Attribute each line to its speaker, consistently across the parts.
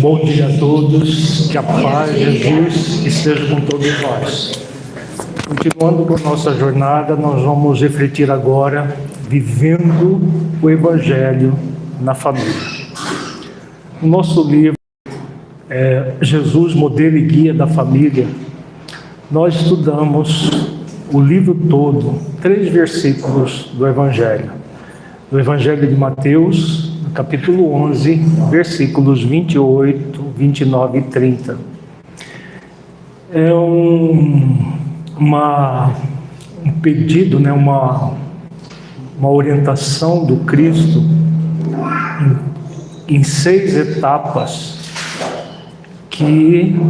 Speaker 1: Bom dia a todos, que a paz de Jesus esteja com todos nós. Continuando com nossa jornada, nós vamos refletir agora, vivendo o Evangelho na família. O nosso livro é Jesus, Modelo e Guia da Família. Nós estudamos o livro todo, 3 versículos do Evangelho. Do Evangelho de Mateus, capítulo 11, versículos 28, 29 e 30. É um pedido, uma orientação do Cristo em 6 etapas que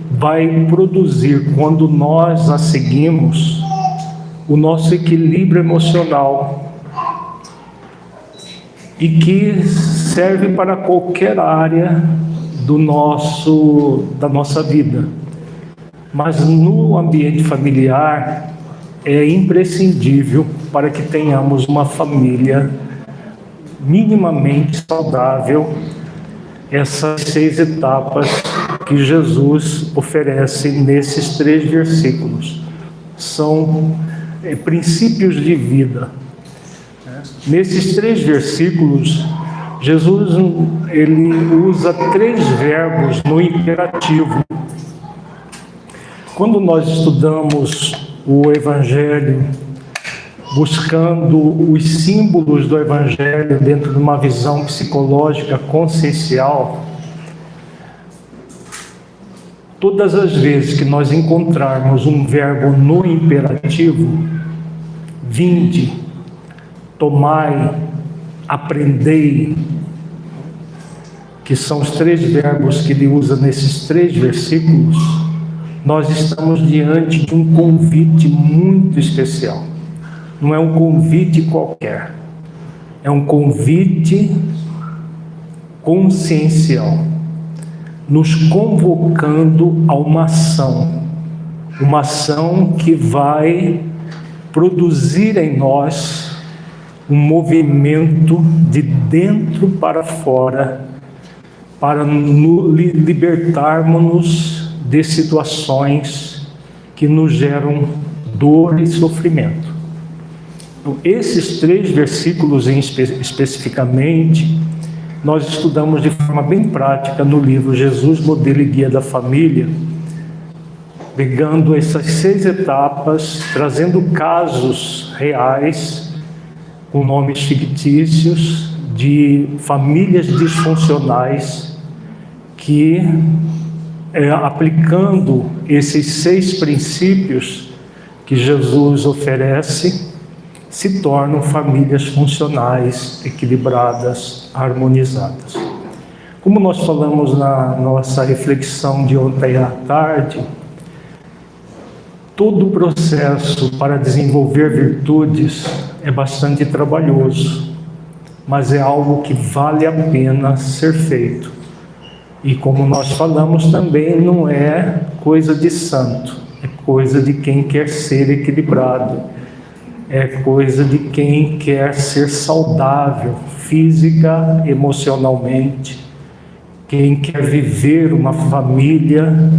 Speaker 1: vai produzir, quando nós a seguimos, o nosso equilíbrio emocional, e que serve para qualquer área da nossa vida. Mas no ambiente familiar é imprescindível para que tenhamos uma família minimamente saudável, essas 6 etapas que Jesus oferece nesses 3 versículos. São princípios de vida. Nesses 3 versículos, Jesus ele usa 3 verbos no imperativo. Quando nós estudamos o Evangelho, buscando os símbolos do Evangelho dentro de uma visão psicológica consciencial, todas as vezes que nós encontrarmos um verbo no imperativo, vinde, tomai, aprendei, que são os 3 verbos que ele usa nesses 3 versículos, nós estamos diante de um convite muito especial. Não é um convite qualquer, é um convite consciencial, nos convocando a uma ação que vai produzir em nós um movimento de dentro para fora, para libertarmos de situações que nos geram dor e sofrimento. Então, esses 3 versículos especificamente, nós estudamos de forma bem prática no livro Jesus, Modelo e Guia da Família, pegando essas 6 etapas, trazendo casos reais, com nomes fictícios, de famílias disfuncionais que, aplicando esses 6 princípios que Jesus oferece, se tornam famílias funcionais, equilibradas, harmonizadas. Como nós falamos na nossa reflexão de ontem à tarde, todo o processo para desenvolver virtudes é bastante trabalhoso, mas é algo que vale a pena ser feito. E como nós falamos também, não é coisa de santo, é coisa de quem quer ser equilibrado, é coisa de quem quer ser saudável, física, emocionalmente, quem quer viver uma família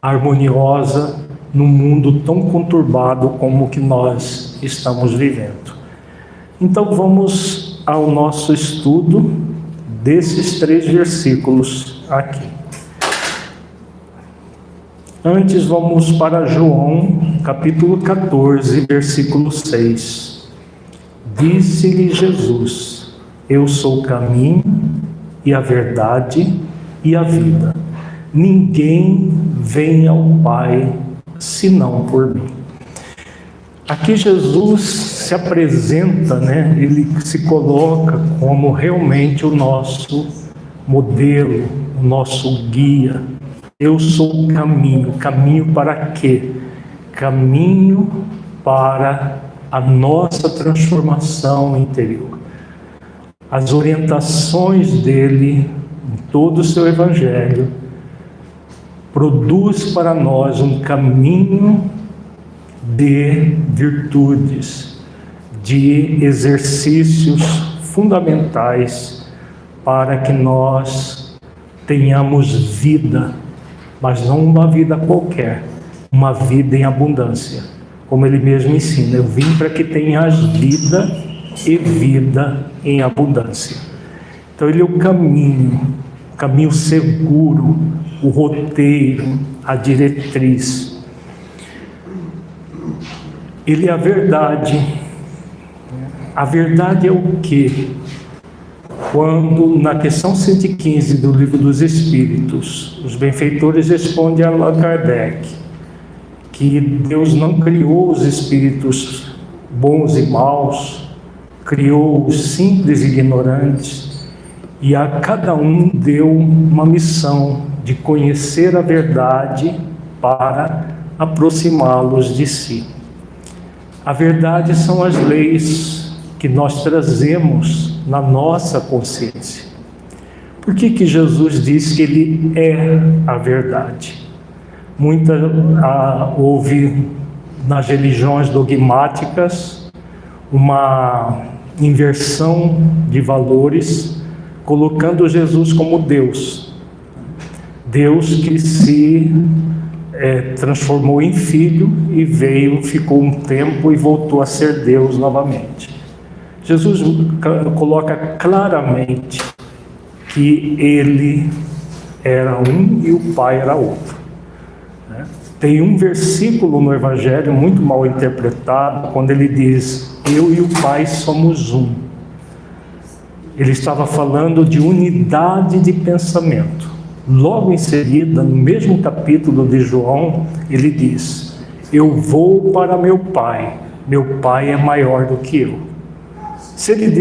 Speaker 1: harmoniosa, num mundo tão conturbado como o que nós estamos vivendo. Então vamos ao nosso estudo desses 3 versículos aqui. Antes vamos para João, capítulo 14, versículo 6. Disse-lhe Jesus: eu sou o caminho e a verdade e a vida. Ninguém vem ao Pai senão por mim. Aqui Jesus se apresenta, ele se coloca como realmente o nosso modelo, o nosso guia. Eu sou o caminho. Caminho para quê? Caminho para a nossa transformação interior. As orientações dele, em todo o seu Evangelho, produz para nós um caminho de virtudes, de exercícios fundamentais para que nós tenhamos vida, mas não uma vida qualquer, uma vida em abundância. Como ele mesmo ensina, eu vim para que tenhas vida e vida em abundância. Então ele é o caminho seguro, o roteiro, a diretriz. Ele é a verdade. A verdade é o quê? Quando, na questão 115 do Livro dos Espíritos, os benfeitores respondem a Allan Kardec que Deus não criou os espíritos bons e maus, criou os simples e ignorantes, e a cada um deu uma missão de conhecer a verdade para aproximá-los de si. A verdade são as leis que nós trazemos na nossa consciência. Por que Jesus diz que Ele é a verdade? Houve nas religiões dogmáticas uma inversão de valores, colocando Jesus como Deus. Deus que se transformou em filho e veio, ficou um tempo e voltou a ser Deus novamente. Jesus coloca claramente que ele era um e o Pai era outro. Tem um versículo no Evangelho muito mal interpretado, quando ele diz, eu e o Pai somos um. Ele estava falando de unidade de pensamento. Logo em seguida, no mesmo capítulo de João, ele diz, eu vou para meu Pai é maior do que eu. Se ele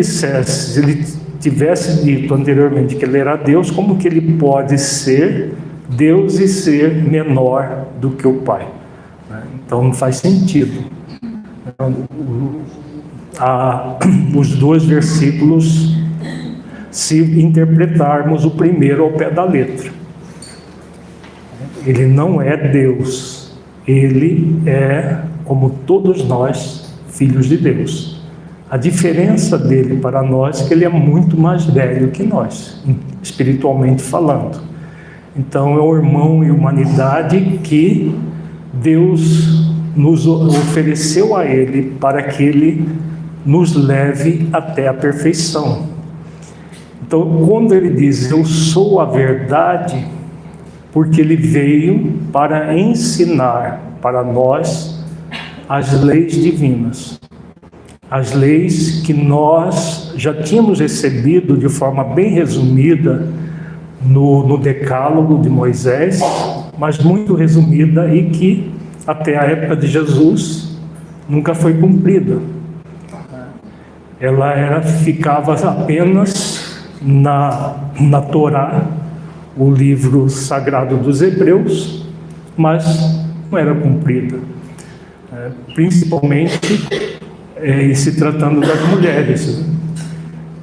Speaker 1: tivesse dito anteriormente que ele era Deus, como que ele pode ser Deus e ser menor do que o Pai? Então não faz sentido. Os dois versículos, se interpretarmos o primeiro ao pé da letra. Ele não é Deus, ele é, como todos nós, filhos de Deus. A diferença dele para nós é que ele é muito mais velho que nós, espiritualmente falando. Então é o irmão e humanidade que Deus nos ofereceu a ele para que ele nos leve até a perfeição. Então quando ele diz eu sou a verdade, porque ele veio para ensinar para nós as leis divinas. As leis que nós já tínhamos recebido de forma bem resumida no Decálogo de Moisés, mas muito resumida e que até a época de Jesus nunca foi cumprida. Ela ficava apenas na Torá, o livro sagrado dos Hebreus, mas não era cumprida. Principalmente se tratando das mulheres.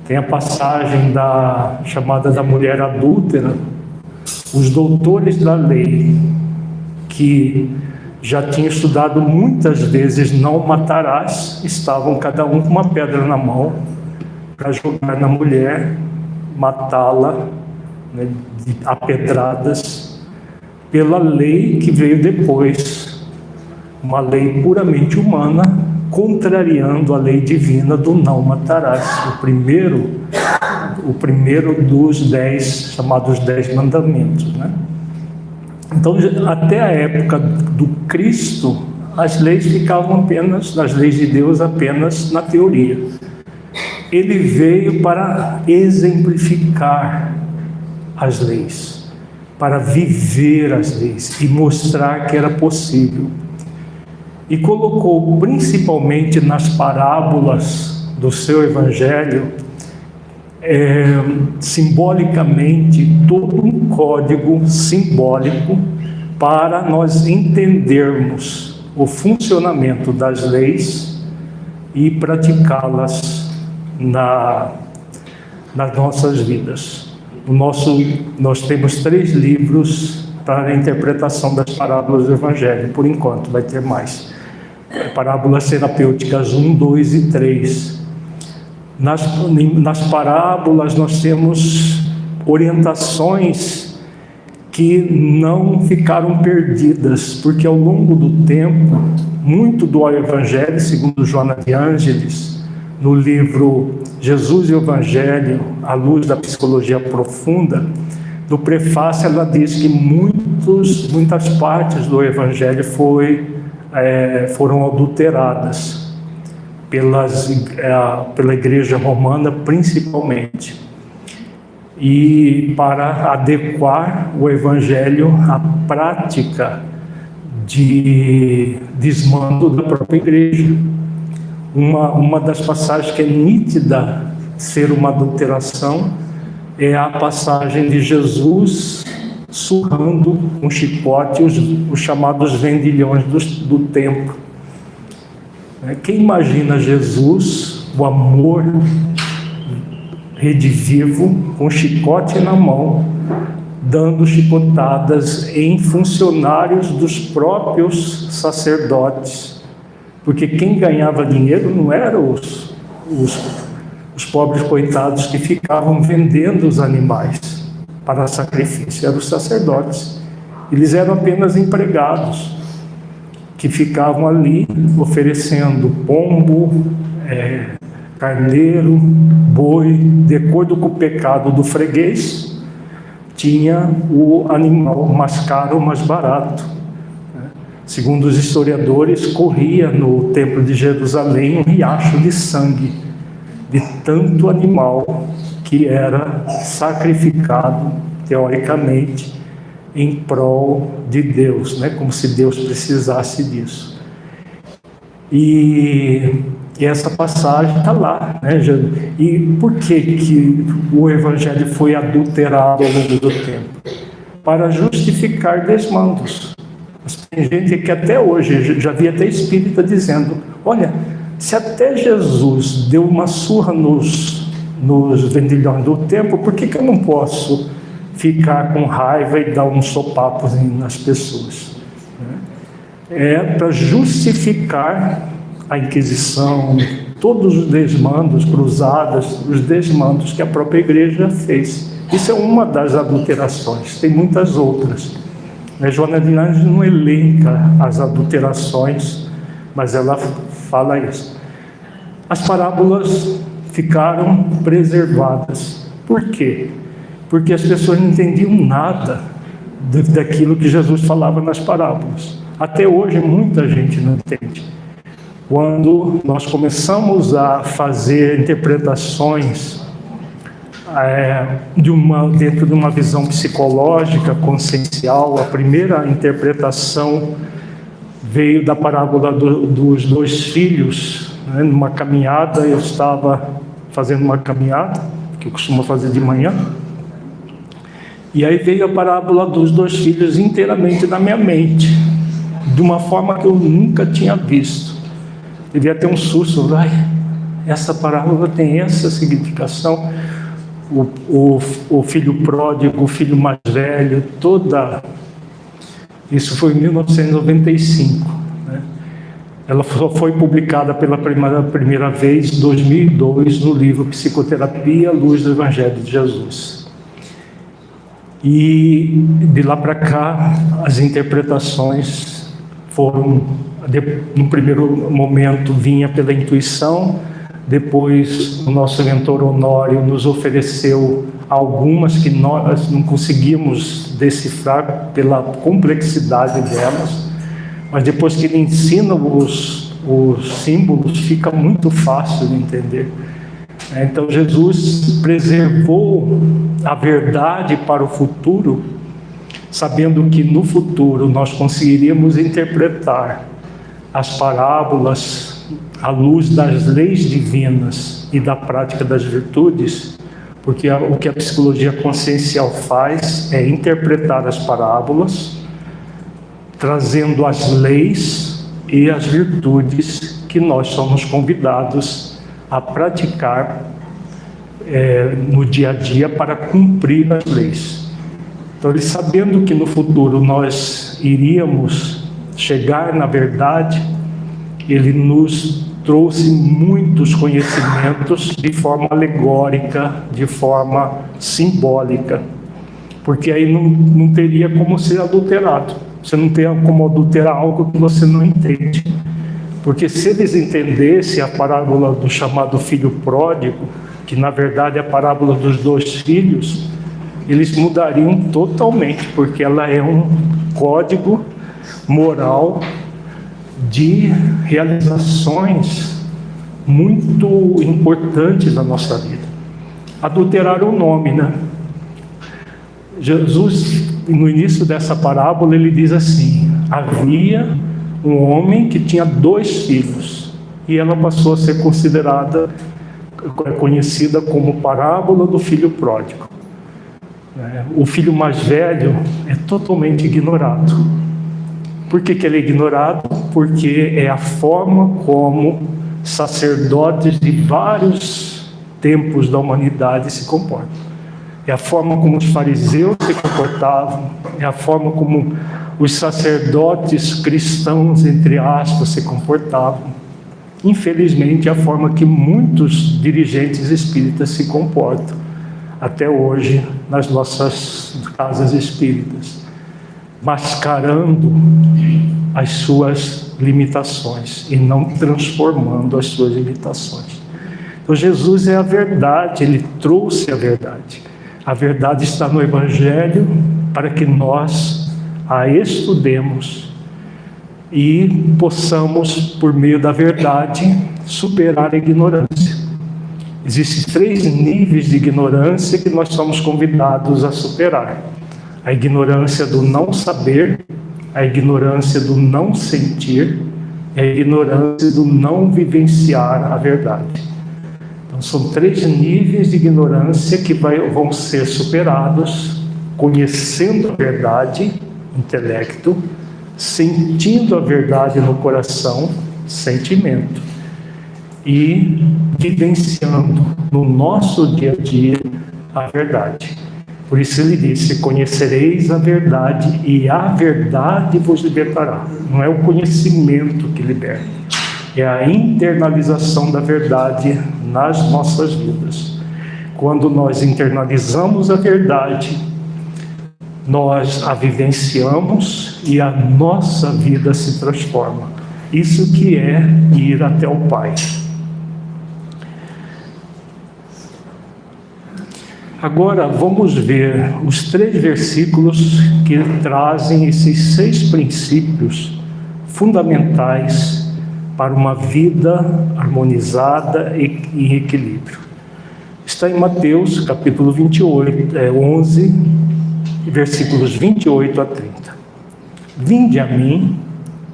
Speaker 1: Tem a passagem chamada da mulher adúltera. Os doutores da lei, que já tinham estudado muitas vezes não matarás, estavam cada um com uma pedra na mão para jogar na mulher, matá-la, a pedradas, pela lei que veio depois, uma lei puramente humana, contrariando a lei divina do não matarás, o primeiro dos 10, chamados 10 mandamentos, Então, até a época do Cristo, as leis ficavam apenas, as leis de Deus apenas na teoria. Ele veio para exemplificar as leis, para viver as leis e mostrar que era possível. E colocou principalmente nas parábolas do seu Evangelho, simbolicamente, todo um código simbólico para nós entendermos o funcionamento das leis e praticá-las nas nossas vidas. Nós temos 3 livros para a interpretação das parábolas do Evangelho, por enquanto, vai ter mais. Parábolas terapêuticas 1, 2 e 3. Nas parábolas nós temos orientações que não ficaram perdidas, porque ao longo do tempo, muito do Evangelho, segundo Joana de Ângeles, no livro Jesus e o Evangelho, à luz da psicologia profunda, no prefácio ela diz que muitas partes do Evangelho foram adulteradas pela Igreja Romana, principalmente. E para adequar o Evangelho à prática de desmando da própria Igreja. Uma das passagens que é nítida ser uma adulteração é a passagem de Jesus surrando com chicote os chamados vendilhões do templo. Quem imagina Jesus, o amor redivivo, com chicote na mão, dando chicotadas em funcionários dos próprios sacerdotes? Porque quem ganhava dinheiro não eram os pobres coitados que ficavam vendendo os animais para sacrifício, eram os sacerdotes. Eles eram apenas empregados que ficavam ali oferecendo pombo, carneiro, boi, de acordo com o pecado do freguês, tinha o animal mais caro ou mais barato. Segundo os historiadores, corria no Templo de Jerusalém um riacho de sangue, de tanto animal que era sacrificado, teoricamente, em prol de Deus, como se Deus precisasse disso. E essa passagem está lá. E por que o Evangelho foi adulterado ao longo do tempo? Para justificar desmandos. Mas tem gente que até hoje, já vi até espírita dizendo, olha, se até Jesus deu uma surra nos vendilhões do templo, por que eu não posso ficar com raiva e dar um sopapo nas pessoas? É para justificar a Inquisição, todos os desmandos, cruzadas, os desmandos que a própria igreja fez. Isso é uma das adulterações, tem muitas outras. Joana de Ângeles não elenca as adulterações, mas ela fala isso. As parábolas ficaram preservadas. Por quê? Porque as pessoas não entendiam nada daquilo que Jesus falava nas parábolas. Até hoje muita gente não entende. Quando nós começamos a fazer interpretações dentro de uma visão psicológica, consciencial, a primeira interpretação veio da parábola dos dois filhos. Numa caminhada, eu estava fazendo uma caminhada, que eu costumo fazer de manhã, e aí veio a parábola dos dois filhos inteiramente na minha mente, de uma forma que eu nunca tinha visto. Devia ter um susto, essa parábola tem essa significação. O filho pródigo, o filho mais velho, isso foi em 1995. Ela só foi publicada pela primeira vez em 2002 no livro Psicoterapia, à Luz do Evangelho de Jesus. E de lá para cá, as interpretações foram, no primeiro momento, vinha pela intuição. Depois, o nosso mentor Honório nos ofereceu algumas que nós não conseguimos decifrar pela complexidade delas, mas depois que ele ensina os símbolos, fica muito fácil de entender. Então, Jesus preservou a verdade para o futuro, sabendo que no futuro nós conseguiríamos interpretar as parábolas à luz das leis divinas e da prática das virtudes, porque o que a psicologia consciencial faz é interpretar as parábolas, trazendo as leis e as virtudes que nós somos convidados a praticar no dia a dia para cumprir as leis. Então, ele, sabendo que no futuro nós iríamos chegar na verdade, ele nos trouxe muitos conhecimentos de forma alegórica, de forma simbólica, porque aí não teria como ser adulterado. Você não tem como adulterar algo que você não entende. Porque se eles entendessem a parábola do chamado filho pródigo, que na verdade é a parábola dos 2 filhos, eles mudariam totalmente, porque ela é um código moral de realizações muito importantes na nossa vida. Adulterar o nome, né? Jesus, no início dessa parábola, ele diz assim: havia um homem que tinha 2 filhos, e ela passou a ser conhecida como parábola do filho pródigo. O filho mais velho é totalmente ignorado. Por que ele é ignorado? Porque é a forma como sacerdotes de vários tempos da humanidade se comportam. É a forma como os fariseus se comportavam, é a forma como os sacerdotes cristãos, entre aspas, se comportavam. Infelizmente, é a forma que muitos dirigentes espíritas se comportam até hoje nas nossas casas espíritas, mascarando as suas limitações e não transformando as suas limitações. Então, Jesus é a verdade, ele trouxe a verdade. A verdade está no Evangelho para que nós a estudemos e possamos, por meio da verdade, superar a ignorância. Existem 3 níveis de ignorância que nós somos convidados a superar: a ignorância do não saber, a ignorância do não sentir e a ignorância do não vivenciar a verdade. Então, são 3 níveis de ignorância que vão ser superados conhecendo a verdade, intelecto, sentindo a verdade no coração, sentimento, e vivenciando no nosso dia a dia a verdade. Por isso ele disse: conhecereis a verdade e a verdade vos libertará. Não é o conhecimento que liberta, é a internalização da verdade nas nossas vidas. Quando nós internalizamos a verdade, nós a vivenciamos e a nossa vida se transforma. Isso que é ir até o Pai. Agora vamos ver os 3 versículos que trazem esses 6 princípios fundamentais para uma vida harmonizada e em equilíbrio. Está em Mateus, capítulo 11, versículos 28 a 30. Vinde a mim,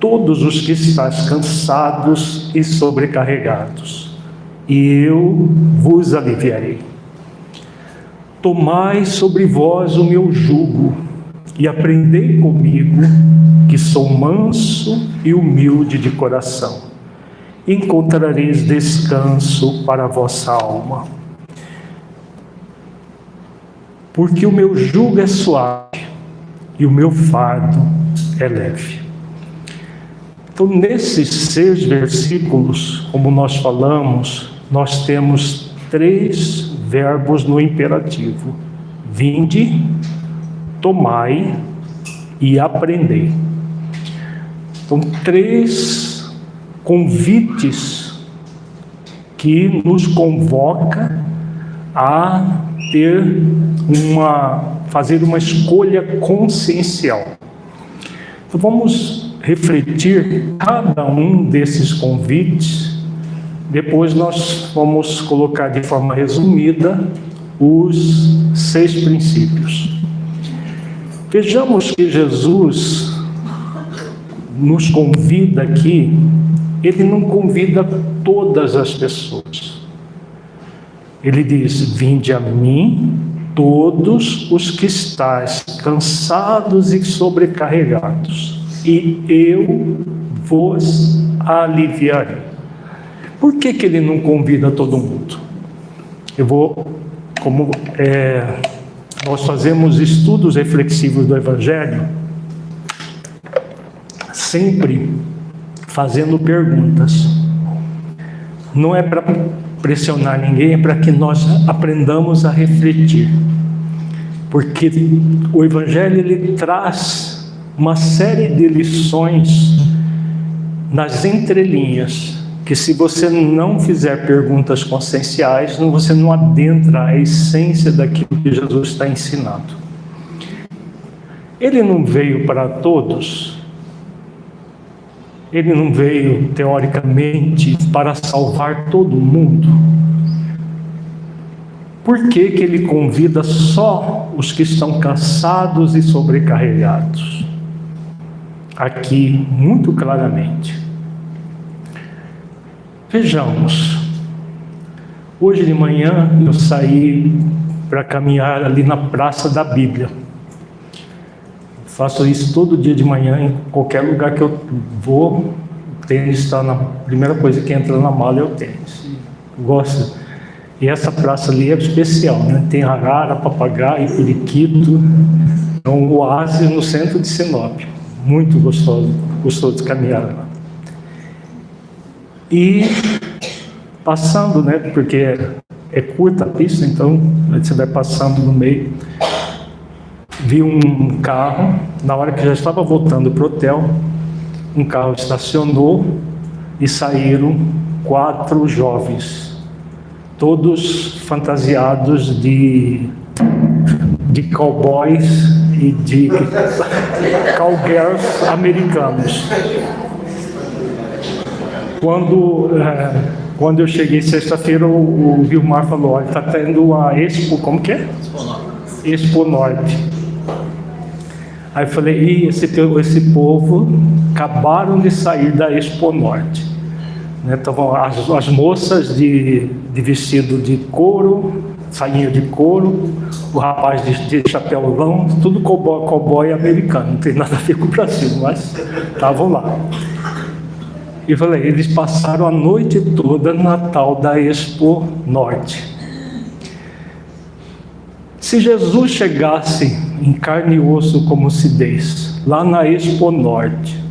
Speaker 1: todos os que estáis cansados e sobrecarregados, e eu vos aliviarei. Tomai sobre vós o meu jugo, e aprendei comigo, que sou manso e humilde de coração. Encontrareis descanso para a vossa alma. Porque o meu jugo é suave e o meu fardo é leve. Então, nesses 6 versículos, como nós falamos, nós temos 3 verbos no imperativo: vinde, tomai e aprendei. Então, 3 convites que nos convoca a fazer uma escolha consciencial. Então, vamos refletir cada um desses convites. Depois nós vamos colocar de forma resumida os 6 princípios. Vejamos que Jesus nos convida aqui. Ele não convida todas as pessoas. Ele diz: vinde a mim, todos os que estáis cansados e sobrecarregados, e eu vos aliviarei. Por que ele não convida todo mundo? Nós fazemos estudos reflexivos do Evangelho, sempre fazendo perguntas. Não é para pressionar ninguém, é para que nós aprendamos a refletir. porque o Evangelho ele traz uma série de lições nas entrelinhas, que se você não fizer perguntas conscienciais, você não adentra a essência daquilo que Jesus está ensinando. Ele não veio para todos, ele não veio, teoricamente, para salvar todo mundo. Por que que ele convida só os que estão cansados e sobrecarregados? Aqui, muito claramente. Vejamos. Hoje de manhã eu saí para caminhar ali na Praça da Bíblia. Faço isso todo dia de manhã, em qualquer lugar que eu vou. O tênis está na primeira coisa que entra na mala, é o tênis. Gosto. E essa praça ali é especial, né? Tem arara, papagaio, periquito. É um oásis no centro de Sinop. Muito gostoso de caminhar lá. E passando, né? Porque é curta a pista, então você vai passando no meio. Vi um carro, na hora que já estava voltando para o hotel, um carro estacionou e saíram 4 jovens, todos fantasiados de cowboys e de cowgirls americanos. Quando eu cheguei sexta-feira, o Vilmar falou: olha, está tendo a Expo, como que é? Expo Norte. Aí eu falei: esse povo acabaram de sair da Expo Norte. Estavam as moças de vestido de couro, sainha de couro, o rapaz de chapéuzão, tudo cowboy americano, não tem nada a ver com o Brasil, mas estavam lá. E falei: eles passaram a noite toda na tal da Expo Norte. Se Jesus chegasse em carne e osso como se diz, lá na Expo Norte,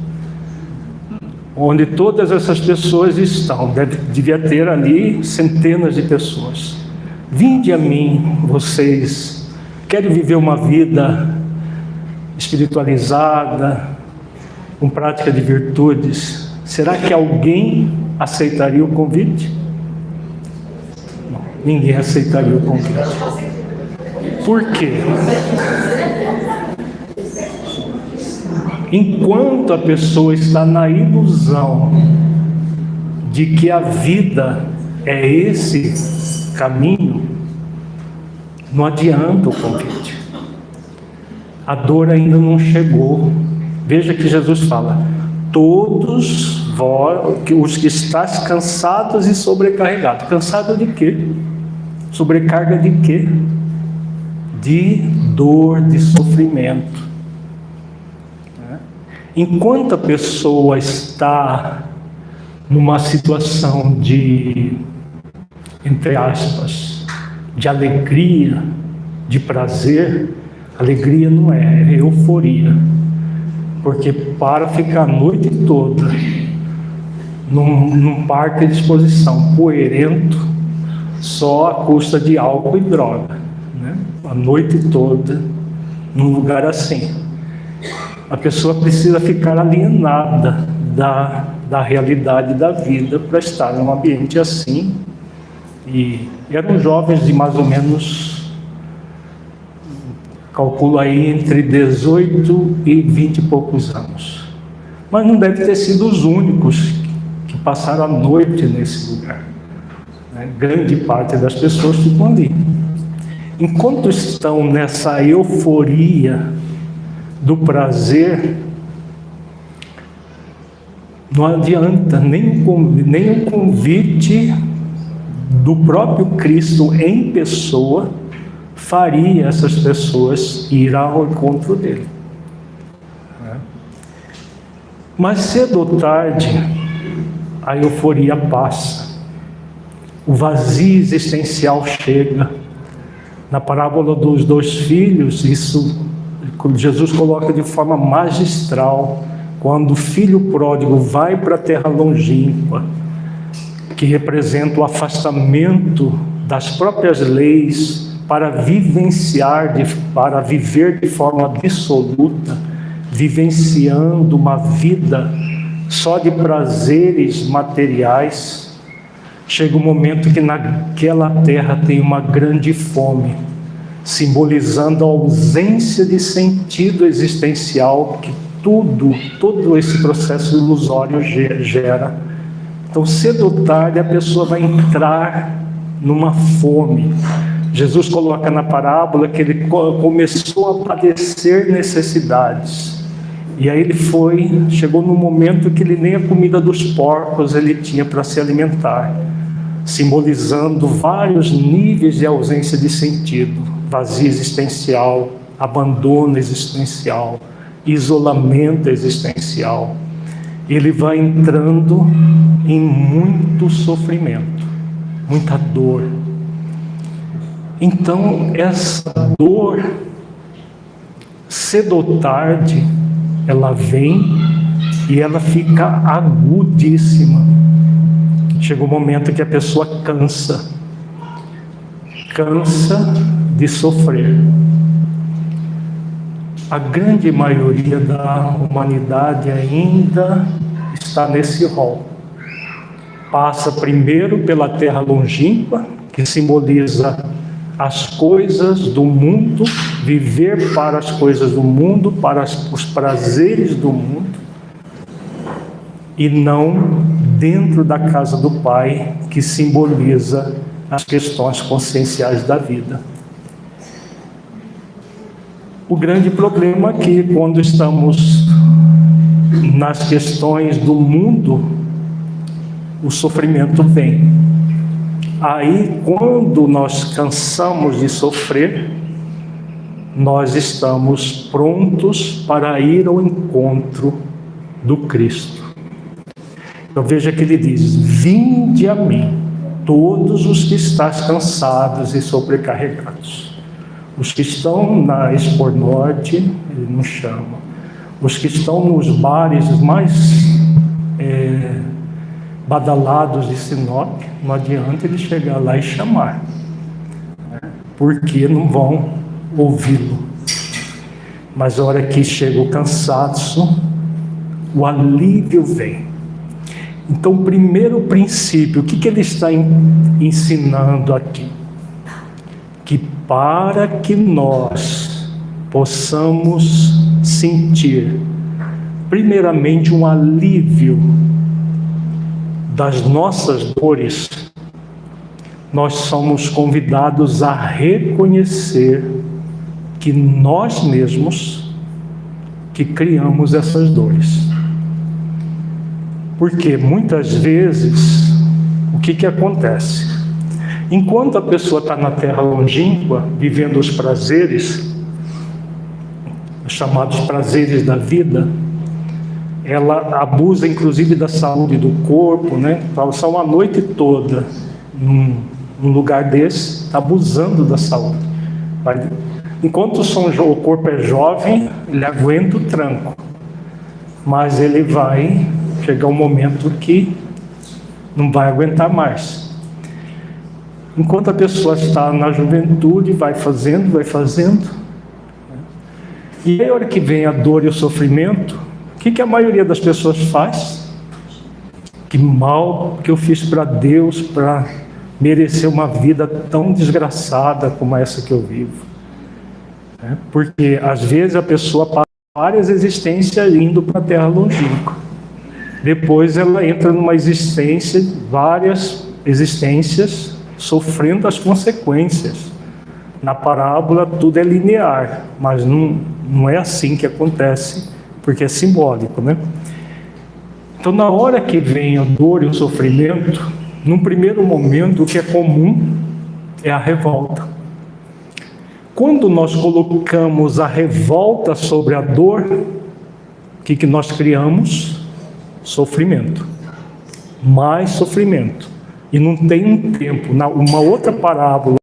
Speaker 1: onde todas essas pessoas estão, devia ter ali centenas de pessoas. Vinde a mim, vocês querem viver uma vida espiritualizada, com prática de virtudes. Será que alguém aceitaria o convite? Não, ninguém aceitaria o convite. Por quê? Enquanto a pessoa está na ilusão de que a vida é esse caminho, não adianta o convite. A dor ainda não chegou. Veja que Jesus fala: todos vós, os que estáis cansados e sobrecarregados. Cansado de quê? Sobrecarga de quê? De dor, de sofrimento. Enquanto a pessoa está numa situação de, entre aspas, de alegria, de prazer, alegria não é euforia. Porque para ficar a noite toda num parque de exposição poeirento, só à custa de álcool e droga, né? A noite toda num lugar assim, a pessoa precisa ficar alienada da realidade da vida para estar num ambiente assim. E eram jovens de mais ou menos, calculo aí, entre 18 e 20 e poucos anos. Mas não deve ter sido os únicos que passaram a noite nesse lugar, né? Grande parte das pessoas ficam ali. Enquanto estão nessa euforia do prazer, não adianta nem o convite do próprio Cristo em pessoa faria essas pessoas ir ao encontro dele. Mas cedo ou tarde a euforia passa, o vazio existencial chega. Na parábola dos 2 filhos, isso Jesus coloca de forma magistral, quando o filho pródigo vai para a terra longínqua, que representa o afastamento das próprias leis, para para viver de forma absoluta, vivenciando uma vida só de prazeres materiais, chega um momento que naquela terra tem uma grande fome, simbolizando a ausência de sentido existencial que todo esse processo ilusório gera. Então, cedo ou tarde, a pessoa vai entrar numa fome. Jesus coloca na parábola que ele começou a padecer necessidades. E aí chegou num momento que ele nem a comida dos porcos ele tinha para se alimentar, simbolizando vários níveis de ausência de sentido, vazio existencial, abandono existencial, isolamento existencial. Ele vai entrando em muito sofrimento, muita dor. Então, essa dor, cedo ou tarde, ela vem e ela fica agudíssima. Chega um momento que a pessoa cansa de sofrer. A grande maioria da humanidade ainda está nesse rol. Passa primeiro pela terra longínqua, que simboliza as coisas do mundo, viver para as coisas do mundo, para os prazeres do mundo, e não dentro da casa do Pai, que simboliza as questões conscienciais da vida. O grande problema é que quando estamos nas questões do mundo, o sofrimento vem. Aí, quando nós cansamos de sofrer, nós estamos prontos para ir ao encontro do Cristo. Então veja que ele diz: vinde a mim, todos os que estáis cansados e sobrecarregados. Os que estão na Expo Norte, ele nos chama. Os que estão nos bares mais badalados de Sinop, não adianta ele chegar lá e chamar, porque não vão ouvi-lo. Mas a hora que chega o cansaço, o alívio vem. Então, o primeiro princípio, o que ele está ensinando aqui? Que para que nós possamos sentir, primeiramente, um alívio das nossas dores, nós somos convidados a reconhecer que nós mesmos que criamos essas dores. Porque muitas vezes, o que acontece? Enquanto a pessoa está na terra longínqua, vivendo os prazeres, os chamados prazeres da vida, ela abusa inclusive da saúde do corpo, né? Passar uma noite toda num lugar desse, está abusando da saúde. Enquanto o corpo é jovem, ele aguenta o tranco, mas ele vai chegar um momento que não vai aguentar mais. Enquanto a pessoa está na juventude, vai fazendo, e aí a hora que vem a dor e o sofrimento, o que a maioria das pessoas faz? Que mal que eu fiz para Deus para merecer uma vida tão desgraçada como essa que eu vivo. Porque às vezes a pessoa passa várias existências indo para a terra longínqua. Depois ela entra numa existência, várias existências, sofrendo as consequências. Na parábola tudo é linear, mas não é assim que acontece, porque é simbólico, né? Então, na hora que vem a dor e o sofrimento, num primeiro momento, o que é comum é a revolta. Quando nós colocamos a revolta sobre a dor, o que nós criamos? Sofrimento. Mais sofrimento. E não tem um tempo. Uma outra parábola,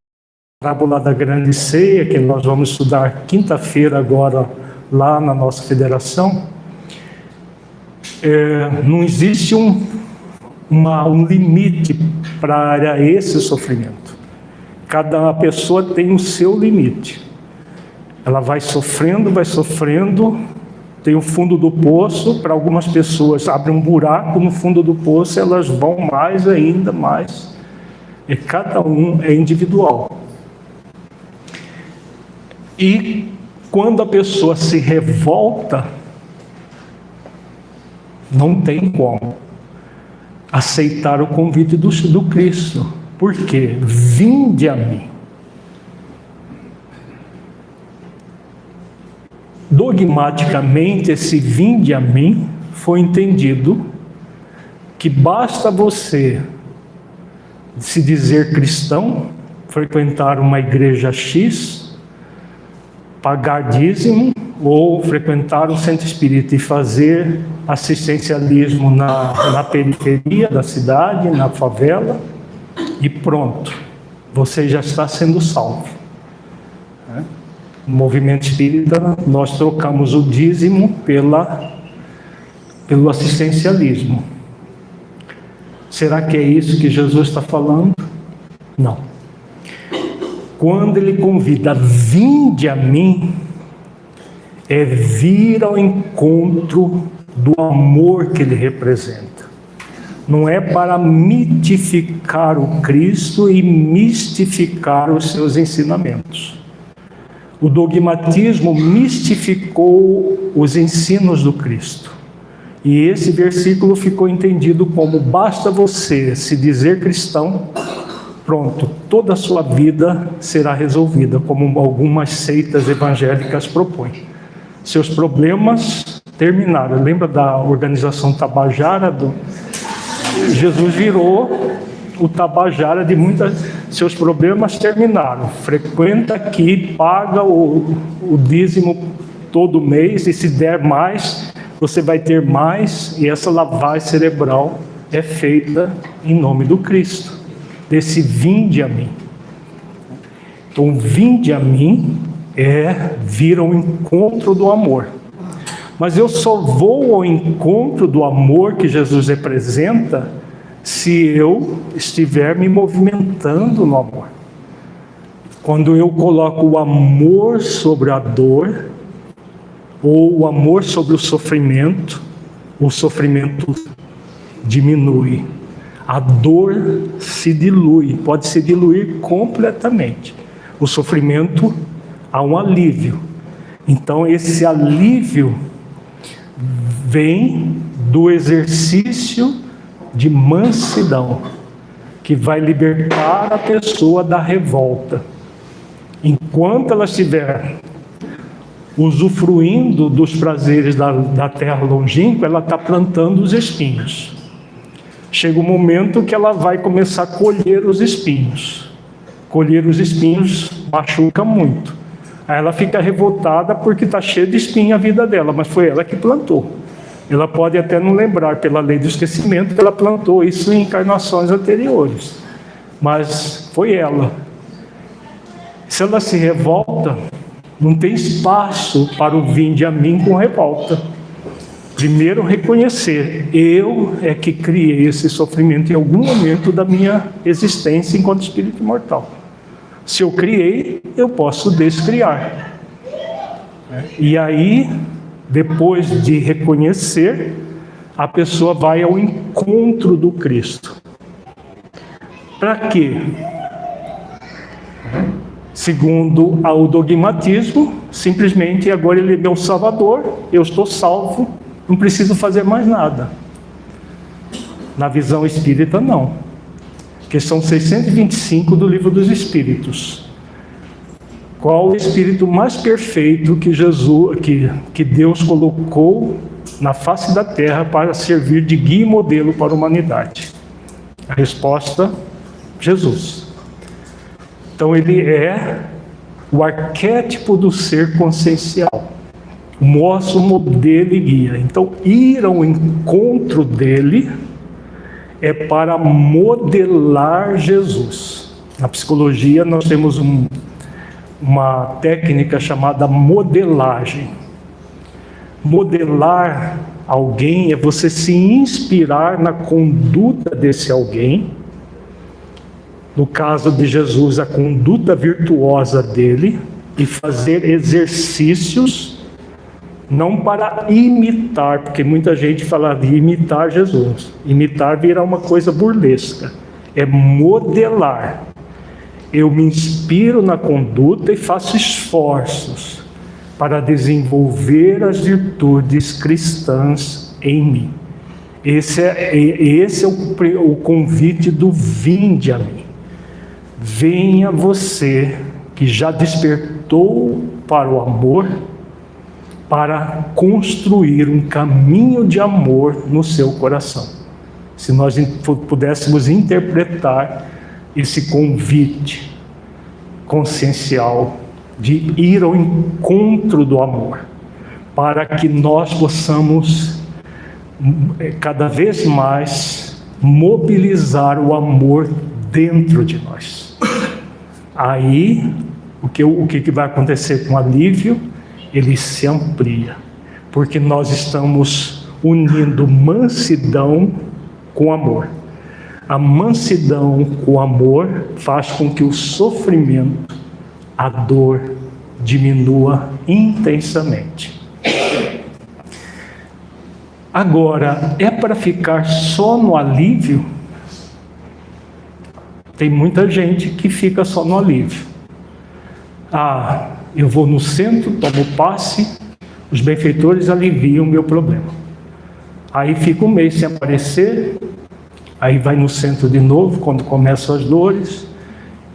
Speaker 1: a parábola da grande ceia, que nós vamos estudar quinta-feira agora, lá na nossa federação, não existe um limite para esse sofrimento. Cada pessoa tem o seu limite. Ela vai sofrendo, tem o fundo do poço. Para algumas pessoas abre um buraco no fundo do poço, elas vão mais ainda mais. E cada um é individual. E quando a pessoa se revolta, não tem como aceitar o convite do Cristo. Por quê? Vinde a mim. Dogmaticamente, esse vinde a mim foi entendido que basta você se dizer cristão, frequentar uma igreja X, pagar dízimo, ou frequentar o centro espírita e fazer assistencialismo na periferia da cidade, na favela, e pronto, você já está sendo salvo. No movimento espírita, nós trocamos o dízimo pelo assistencialismo. Será que é isso que Jesus está falando? Não. Quando ele convida, vinde a mim, é vir ao encontro do amor que ele representa. Não é para mitificar o Cristo e mistificar os seus ensinamentos. O dogmatismo mistificou os ensinos do Cristo. E esse versículo ficou entendido como basta você se dizer cristão, pronto, toda a sua vida será resolvida, como algumas seitas evangélicas propõem. Seus problemas terminaram. Lembra da organização Tabajara? Jesus virou o Tabajara de seus problemas terminaram. Frequenta aqui, paga o dízimo todo mês, e se der mais, você vai ter mais, e essa lavagem cerebral é feita em nome do Cristo, desse vinde a mim. Então, vinde a mim é vir ao encontro do amor. Mas eu só vou ao encontro do amor que Jesus representa se eu estiver me movimentando no amor. Quando eu coloco o amor sobre a dor, ou o amor sobre o sofrimento diminui. A dor se dilui, pode se diluir completamente. O sofrimento há um alívio. Então esse alívio vem do exercício de mansidão, que vai libertar a pessoa da revolta. Enquanto ela estiver usufruindo dos prazeres da terra longínqua, ela está plantando os espinhos. Chega um momento que ela vai começar a colher os espinhos. Colher os espinhos machuca muito. Aí ela fica revoltada porque está cheia de espinho a vida dela, mas foi ela que plantou. Ela pode até não lembrar, pela lei do esquecimento, que ela plantou isso em encarnações anteriores. Mas foi ela. Se ela se revolta, não tem espaço para o vinde a mim com revolta. Primeiro reconhecer, eu é que criei esse sofrimento em algum momento da minha existência enquanto espírito imortal. Se eu criei, eu posso descriar. E aí, depois de reconhecer, a pessoa vai ao encontro do Cristo. Para quê? Segundo o dogmatismo, simplesmente agora ele é meu salvador, eu estou salvo, não preciso fazer mais nada. Na visão espírita, não. Questão 625 do Livro dos Espíritos. Qual o espírito mais perfeito que Deus colocou na face da terra para servir de guia e modelo para a humanidade? A resposta: Jesus. Então ele é o arquétipo do ser consciencial, o nosso modelo e guia. Então ir ao encontro dele é para modelar Jesus. Na psicologia nós temos uma técnica chamada modelagem. Modelar alguém é você se inspirar na conduta desse alguém no caso de Jesus, a conduta virtuosa dele, e fazer exercícios, não para imitar, porque muita gente fala de imitar Jesus. Imitar vira uma coisa burlesca, é modelar. Eu me inspiro na conduta e faço esforços para desenvolver as virtudes cristãs em mim. Esse é o convite do vinde a mim. Venha você que já despertou para o amor, para construir um caminho de amor no seu coração. Se nós pudéssemos interpretar esse convite consciencial de ir ao encontro do amor, para que nós possamos cada vez mais mobilizar o amor dentro de nós. Aí, o que vai acontecer com o alívio? Ele se amplia, porque nós estamos unindo mansidão com amor. A mansidão com o amor faz com que o sofrimento, a dor, diminua intensamente. Agora, é para ficar só no alívio? Tem muita gente que fica só no alívio. Eu vou no centro, tomo passe, os benfeitores aliviam o meu problema. Aí fica um mês sem aparecer, aí vai no centro de novo, quando começam as dores,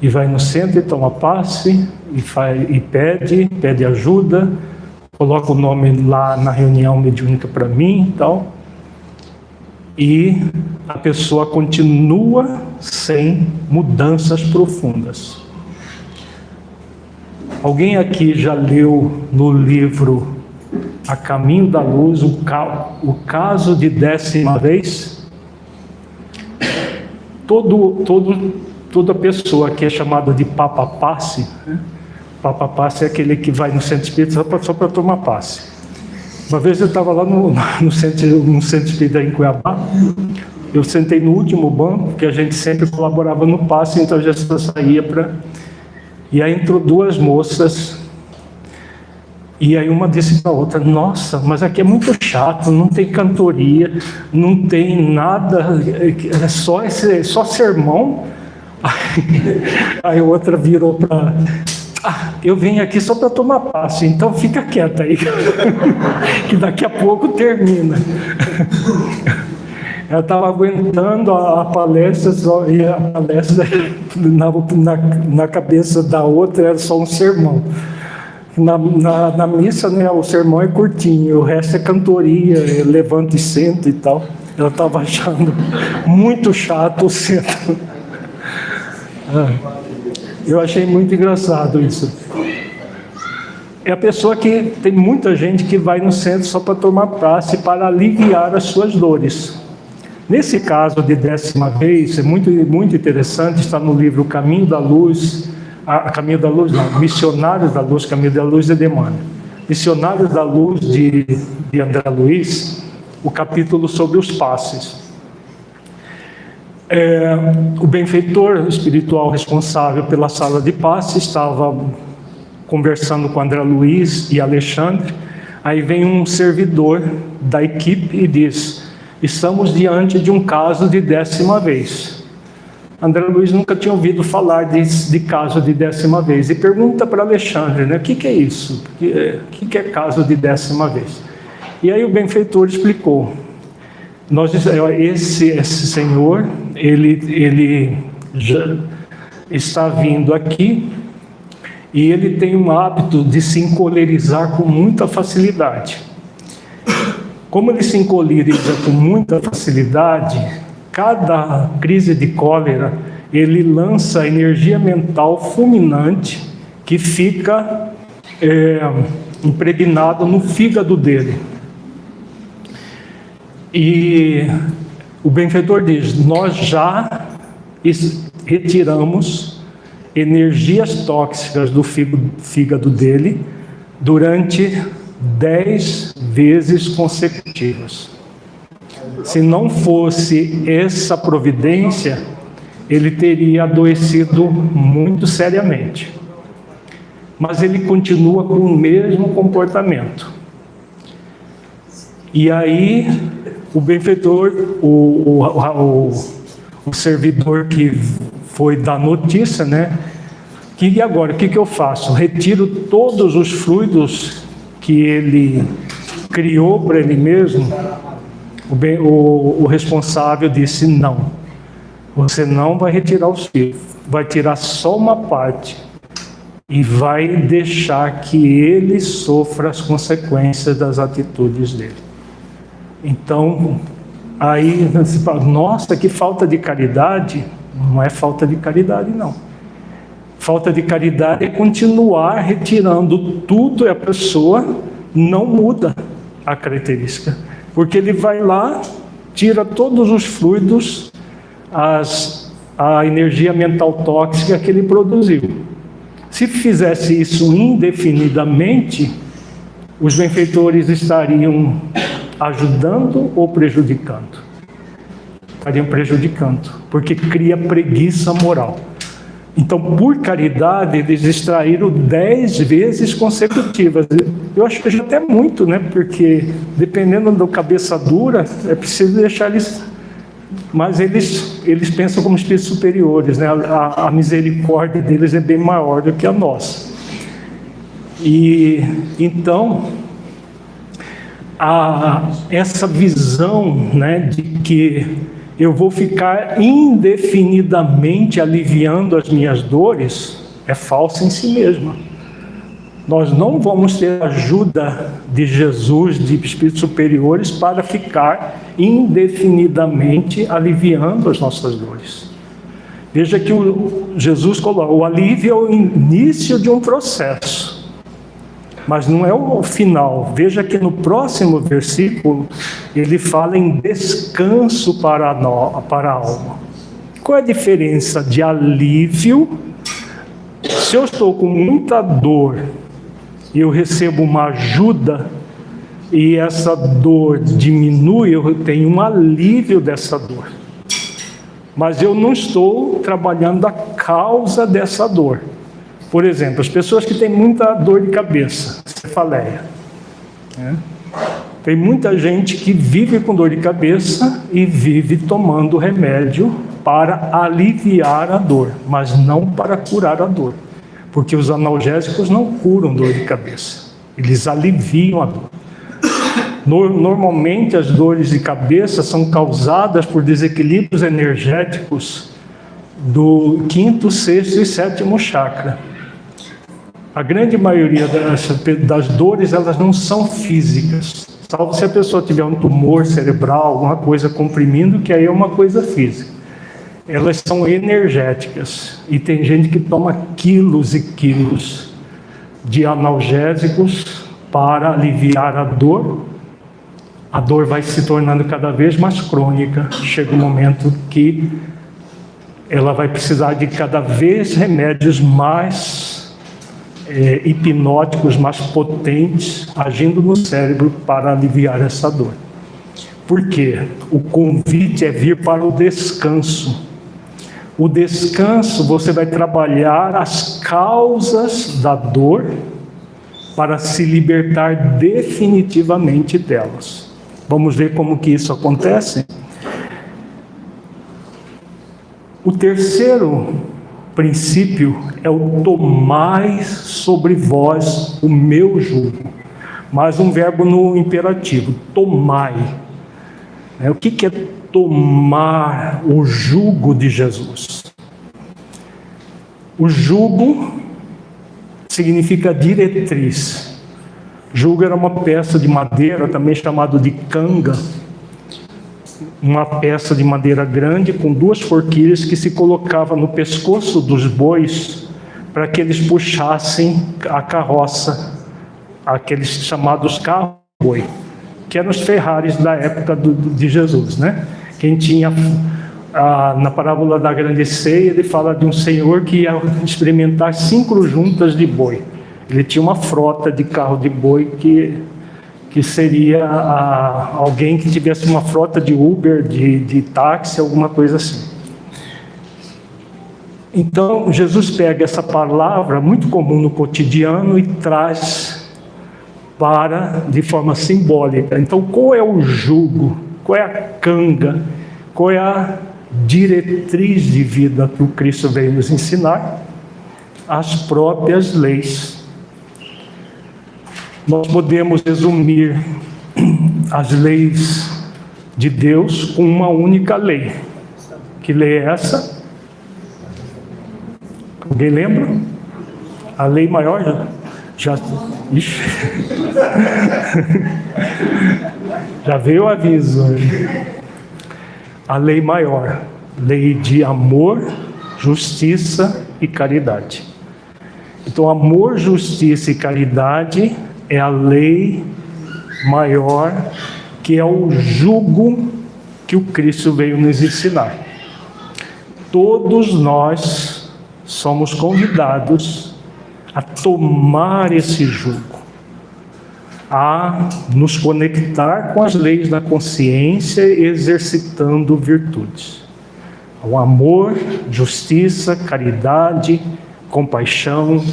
Speaker 1: e vai no centro e toma passe, e pede ajuda, coloca o nome lá na reunião mediúnica para mim e tal. E a pessoa continua sem mudanças profundas. Alguém aqui já leu no livro A Caminho da Luz o caso de 10ª vez? Toda pessoa que é chamada de Papa Passe, né? Papa Passe é aquele que vai no centro espírita só para tomar passe. Uma vez eu estava lá no centro espírita em Cuiabá, eu sentei no último banco, porque a gente sempre colaborava no passe, então já saía para... E aí entrou duas moças, e aí uma disse para a outra: nossa, mas aqui é muito chato, não tem cantoria, não tem nada, é só sermão. Aí outra virou para... eu vim aqui só para tomar passe, então fica quieta aí, que daqui a pouco termina. Ela estava aguentando a palestra, e a palestra na cabeça da outra era só um sermão. Na missa, né, o sermão é curtinho, o resto é cantoria, levanta e senta e tal. Ela estava achando muito chato o centro. Eu achei muito engraçado isso. É a pessoa que... Tem muita gente que vai no centro só para tomar passe, para aliviar as suas dores. Nesse caso de 10ª vez, é muito, muito interessante, está no livro Caminho da Luz, Caminho da Luz não, Missionários da Luz, Caminho da Luz de Emmanuel. Missionários da Luz de André Luiz, o capítulo sobre os passes. O benfeitor espiritual responsável pela sala de passe estava conversando com André Luiz e Alexandre. Aí vem um servidor da equipe e diz: estamos diante de um caso de 10ª vez. André Luiz nunca tinha ouvido falar de caso de 10ª vez. E pergunta para Alexandre, né, o que é isso? O que é caso de 10ª vez? E aí o benfeitor explicou. Esse senhor, ele já está vindo aqui e ele tem um hábito de se encolerizar com muita facilidade. Como ele se encoleriza com muita facilidade, cada crise de cólera, ele lança energia mental fulminante que fica impregnado no fígado dele. E o benfeitor diz: nós já retiramos energias tóxicas do fígado dele durante 10 vezes consecutivas. Se não fosse essa providência, ele teria adoecido muito seriamente. Mas ele continua com o mesmo comportamento. E aí, o benfeitor, o servidor que foi dar notícia, né? E agora, o que eu faço? Retiro todos os fluidos que ele criou para ele mesmo? O responsável disse: não, você não vai retirar os fluidos, vai tirar só uma parte e vai deixar que ele sofra as consequências das atitudes dele. Então, aí você fala: nossa, que falta de caridade. Não é falta de caridade, não. Falta de caridade é continuar retirando tudo e a pessoa não muda a característica. Porque ele vai lá, tira todos os fluidos, a energia mental tóxica que ele produziu. Se fizesse isso indefinidamente, os benfeitores estariam ajudando ou prejudicando? Estariam prejudicando, porque cria preguiça moral. Então, por caridade, eles extraíram 10 vezes consecutivas. Eu acho que já até muito, né? Porque, dependendo do cabeça dura, é preciso deixar eles... Mas eles pensam como espíritos superiores, né? A misericórdia deles é bem maior do que a nossa. E, então, essa visão, né, de que eu vou ficar indefinidamente aliviando as minhas dores, é falsa em si mesma. Nós não vamos ter ajuda de Jesus, de espíritos superiores, para ficar indefinidamente aliviando as nossas dores. Veja que Jesus coloca: o alívio é o início de um processo, mas não é o final. Veja que no próximo versículo ele fala em descanso para a alma. Qual é a diferença de alívio? Se eu estou com muita dor e eu recebo uma ajuda e essa dor diminui, eu tenho um alívio dessa dor. Mas eu não estou trabalhando a causa dessa dor. Por exemplo, as pessoas que têm muita dor de cabeça, cefaleia, né? Tem muita gente que vive com dor de cabeça e vive tomando remédio para aliviar a dor, mas não para curar a dor. Porque os analgésicos não curam dor de cabeça, eles aliviam a dor. Normalmente as dores de cabeça são causadas por desequilíbrios energéticos do 5º, 6º e 7º chakra. A grande maioria das dores, elas não são físicas, salvo se a pessoa tiver um tumor cerebral, alguma coisa comprimindo, que aí é uma coisa física. Elas são energéticas, e tem gente que toma quilos e quilos de analgésicos para aliviar a dor. A dor vai se tornando cada vez mais crônica. Chega um momento que ela vai precisar de cada vez remédios mais hipnóticos, mais potentes, agindo no cérebro para aliviar essa dor. Por quê? O convite é vir para o descanso. O descanso, você vai trabalhar as causas da dor para se libertar definitivamente delas. Vamos ver como que isso acontece? O terceiro princípio é o tomai sobre vós o meu jugo. Mais um verbo no imperativo, tomai. O que é tomar o jugo de Jesus? O jugo significa diretriz. Jugo era uma peça de madeira, também chamado de canga, uma peça de madeira grande com 2 forquilhas que se colocava no pescoço dos bois para que eles puxassem a carroça, aqueles chamados carros-boi, que eram os Ferraris da época de Jesus, né? Quem tinha, na parábola da grande ceia, ele fala de um senhor que ia experimentar 5 juntas de boi. Ele tinha uma frota de carro de boi que seria alguém que tivesse uma frota de Uber, de táxi, alguma coisa assim. Então, Jesus pega essa palavra muito comum no cotidiano e traz de forma simbólica. Então, qual é o jugo? Qual é a canga? Qual é a diretriz de vida que o Cristo veio nos ensinar? As próprias leis. Nós podemos resumir as leis de Deus com uma única lei. Que lei é essa? Alguém lembra? A lei maior Ixi. Já veio o aviso. A lei maior, lei de amor, justiça e caridade. Então, amor, justiça e caridade é a lei maior, que é o jugo que o Cristo veio nos ensinar. Todos nós somos convidados a tomar esse jugo, a nos conectar com as leis da consciência, exercitando virtudes. O amor, justiça, caridade, compaixão,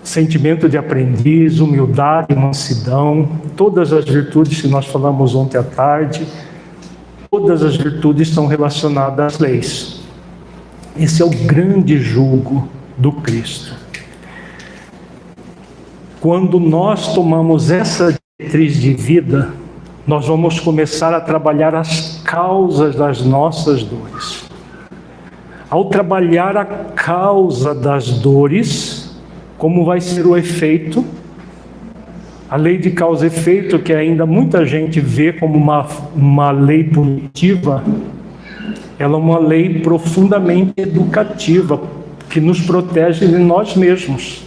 Speaker 1: sentimento de aprendiz, humildade, mansidão, todas as virtudes que nós falamos ontem à tarde, todas as virtudes estão relacionadas às leis. Esse é o grande jugo do Cristo. Quando nós tomamos essa diretriz de vida, nós vamos começar a trabalhar as causas das nossas dores. Ao trabalhar a causa das dores, como vai ser o efeito? A lei de causa e efeito, que ainda muita gente vê como uma lei punitiva, ela é uma lei profundamente educativa, que nos protege de nós mesmos.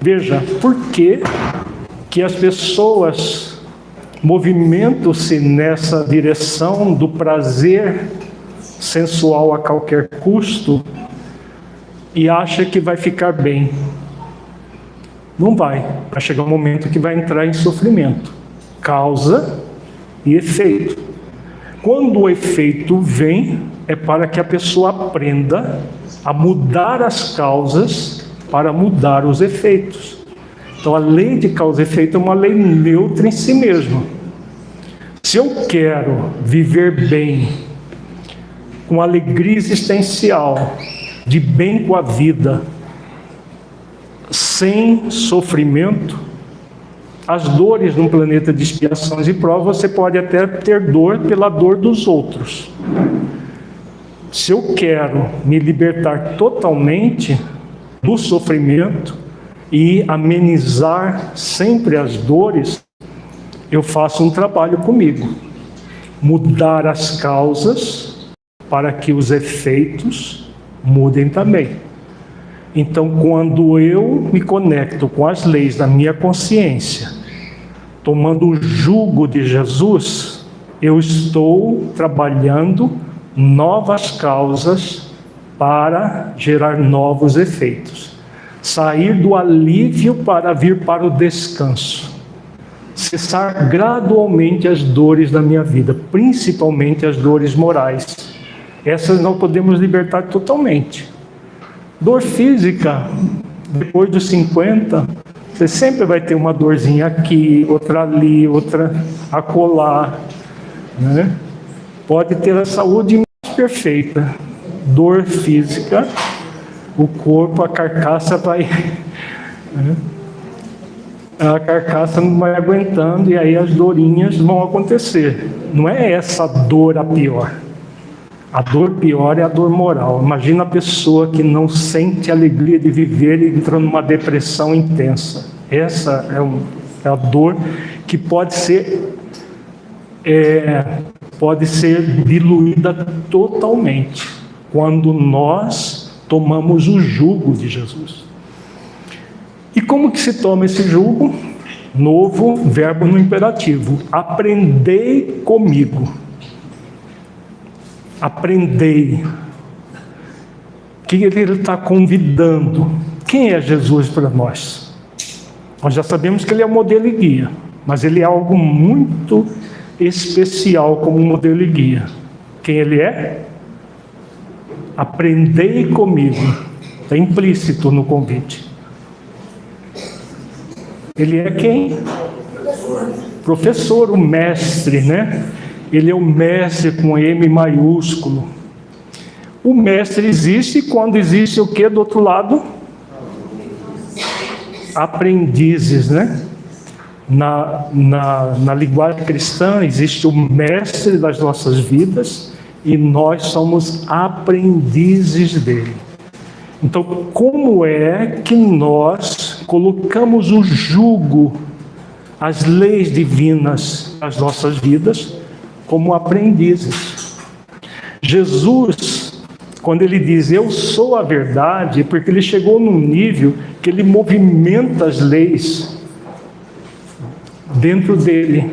Speaker 1: Veja, por que as pessoas movimentam-se nessa direção do prazer sensual a qualquer custo e acham que vai ficar bem? Não vai. Vai chegar um momento que vai entrar em sofrimento. Causa e efeito. Quando o efeito vem, é para que a pessoa aprenda a mudar as causas para mudar os efeitos. Então, a lei de causa e efeito é uma lei neutra em si mesma. Se eu quero viver bem, com alegria existencial, de bem com a vida, sem sofrimento, as dores num planeta de expiações e provas, você pode até ter dor pela dor dos outros. Se eu quero me libertar totalmente do sofrimento e amenizar sempre as dores, eu faço um trabalho comigo. Mudar as causas para que os efeitos mudem também. Então, quando eu me conecto com as leis da minha consciência, tomando o jugo de Jesus, eu estou trabalhando novas causas para gerar novos efeitos. Sair do alívio para vir para o descanso. Cessar gradualmente as dores da minha vida, principalmente as dores morais. Essas não podemos libertar totalmente. Dor física, depois dos 50, você sempre vai ter uma dorzinha aqui, outra ali, outra acolá, né? Pode ter a saúde mais perfeita. Dor física, o corpo, a carcaça vai... né? A carcaça não vai aguentando e aí as dorinhas vão acontecer. Não é essa dor a pior. A dor pior é a dor moral. Imagina a pessoa que não sente alegria de viver e entra numa depressão intensa. Essa é a dor que pode ser diluída totalmente quando nós tomamos o jugo de Jesus. E como que se toma esse jugo? Novo verbo no imperativo. Aprendei comigo. Aprendei. Que ele está convidando. Quem é Jesus para nós? Nós já sabemos que ele é o modelo e guia, mas ele é algo muito especial como modelo e guia. Quem ele é? Aprendei comigo. Está implícito no convite. Ele é quem? Professor, o mestre, né? Ele é o mestre com M maiúsculo. O mestre existe quando existe o que do outro lado? Aprendizes, né? Na linguagem cristã existe o mestre das nossas vidas e nós somos aprendizes dele. Então, como é que nós colocamos o jugo, as leis divinas nas nossas vidas como aprendizes? Jesus, quando ele diz eu sou a verdade, é porque ele chegou num nível que ele movimenta as leis dentro dele.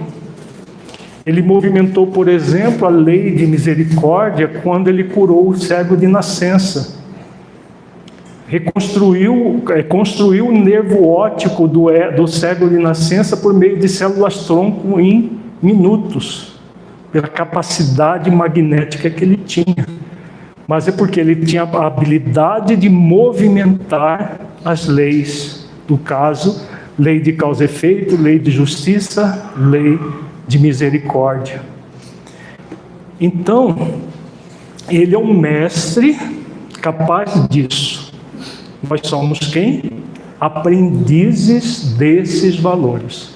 Speaker 1: Ele movimentou, por exemplo, a lei de misericórdia quando ele curou o cego de nascença. Construiu o nervo óptico do cego de nascença por meio de células-tronco em minutos, pela capacidade magnética que ele tinha. Mas é porque ele tinha a habilidade de movimentar as leis, no caso, lei de causa e efeito, lei de justiça, lei de misericórdia. Então, ele é um mestre capaz disso. Nós somos quem? Aprendizes desses valores.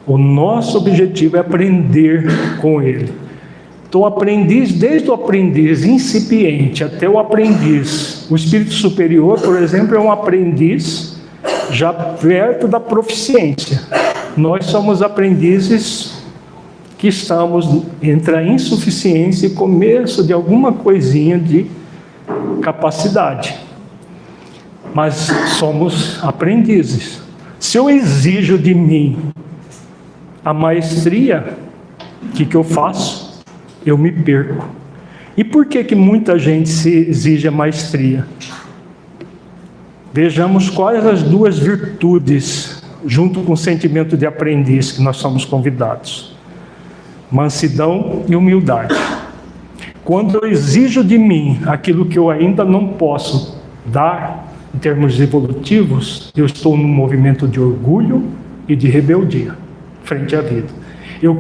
Speaker 1: O nosso objetivo é aprender com ele. Então, o aprendiz, desde o aprendiz incipiente até o aprendiz, o espírito superior, por exemplo, é um aprendiz já perto da proficiência. Nós somos aprendizes que estamos entre a insuficiência e começo de alguma coisinha de capacidade. Mas somos aprendizes. Se eu exijo de mim a maestria, o que eu faço? Eu me perco. E por que muita gente se exige a maestria? Vejamos quais as duas virtudes, junto com o sentimento de aprendiz, que nós somos convidados: mansidão e humildade. Quando eu exijo de mim aquilo que eu ainda não posso dar, em termos evolutivos, eu estou num movimento de orgulho e de rebeldia frente à vida. Eu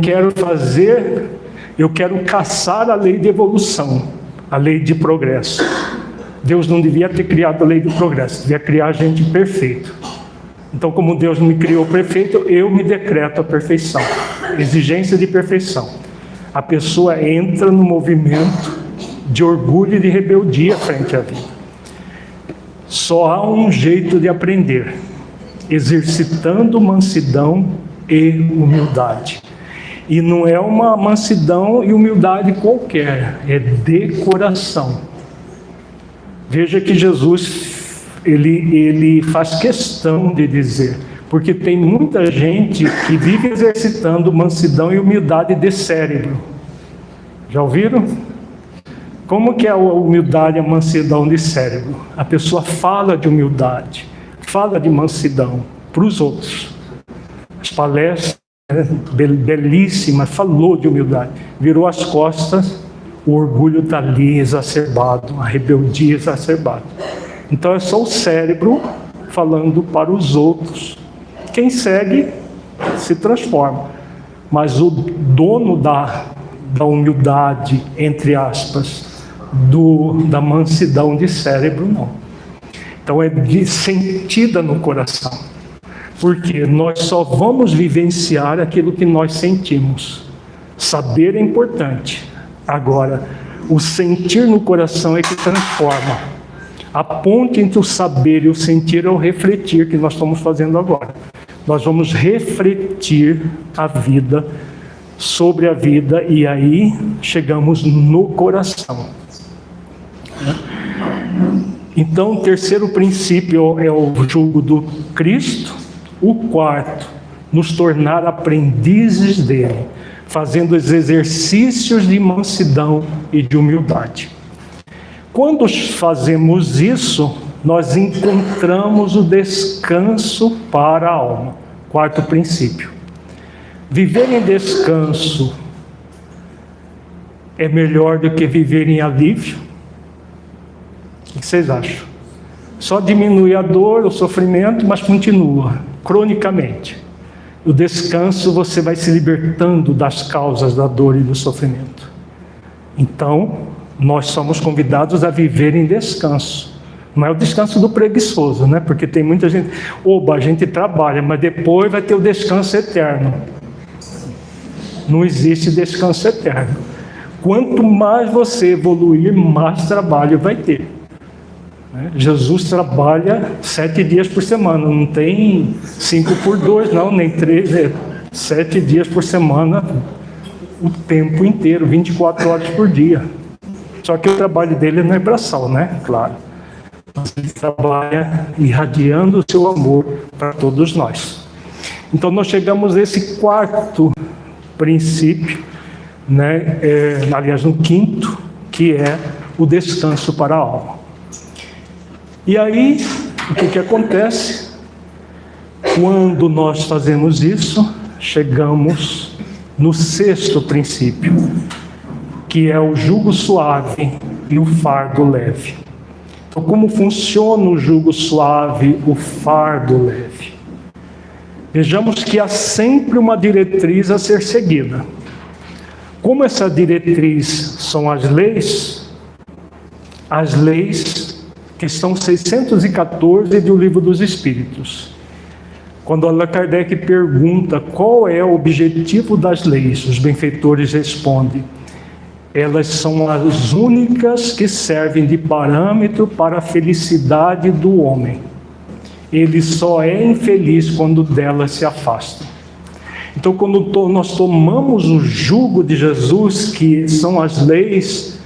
Speaker 1: quero caçar a lei de evolução, a lei de progresso. Deus não devia ter criado a lei do progresso, devia criar a gente perfeito. Então, como Deus me criou perfeito, eu me decreto a perfeição, exigência de perfeição. A pessoa entra no movimento de orgulho e de rebeldia frente à vida. Só há um jeito de aprender: exercitando mansidão e humildade. E não é uma mansidão e humildade qualquer, é de coração. Veja que Jesus, ele faz questão de dizer, porque tem muita gente que vive exercitando mansidão e humildade de cérebro. Já ouviram? Como que é a humildade e a mansidão de cérebro? A pessoa fala de humildade, fala de mansidão para os outros. As palestras, belíssima, falou de humildade. Virou as costas, o orgulho está ali exacerbado, a rebeldia exacerbada. Então é só o cérebro falando para os outros. Quem segue se transforma. Mas o dono da humildade, entre aspas, da mansidão de cérebro, não. Então é sentida no coração. Porque nós só vamos vivenciar aquilo que nós sentimos. Saber é importante. Agora, o sentir no coração é que transforma. A ponte entre o saber e o sentir é o refletir que nós estamos fazendo agora. Nós vamos refletir a vida, sobre a vida, e aí chegamos no coração. Então, o terceiro princípio é o jugo do Cristo. O quarto, nos tornar aprendizes dele, fazendo os exercícios de mansidão e de humildade. Quando fazemos isso, nós encontramos o descanso para a alma. Quarto princípio. Viver em descanso é melhor do que viver em alívio? O que vocês acham? Só diminui a dor, o sofrimento, mas continua, cronicamente. O descanso, você vai se libertando das causas da dor e do sofrimento. Então, nós somos convidados a viver em descanso. Não é o descanso do preguiçoso, né? Porque tem muita gente, a gente trabalha, mas depois vai ter o descanso eterno. Não existe descanso eterno. Quanto mais você evoluir, mais trabalho vai ter. Jesus trabalha 7 dias por semana, não tem 5 por 2, não, nem 3, 7 dias por semana, o tempo inteiro, 24 horas por dia. Só que o trabalho dele não é braçal, né? Claro. Mas ele trabalha irradiando o seu amor para todos nós. Então nós chegamos a esse quarto princípio, né? Aliás, no quinto, que é o descanso para a alma. E aí, o que acontece? Quando nós fazemos isso, chegamos no sexto princípio, que é o jugo suave e o fardo leve. Então, como funciona o jugo suave, o fardo leve? Vejamos que há sempre uma diretriz a ser seguida. Como essa diretriz são as leis questão 614 do Livro dos Espíritos. Quando Allan Kardec pergunta qual é o objetivo das leis, os benfeitores respondem: elas são as únicas que servem de parâmetro para a felicidade do homem. Ele só é infeliz quando delas se afasta. Então, quando nós tomamos o jugo de Jesus, que são as leis,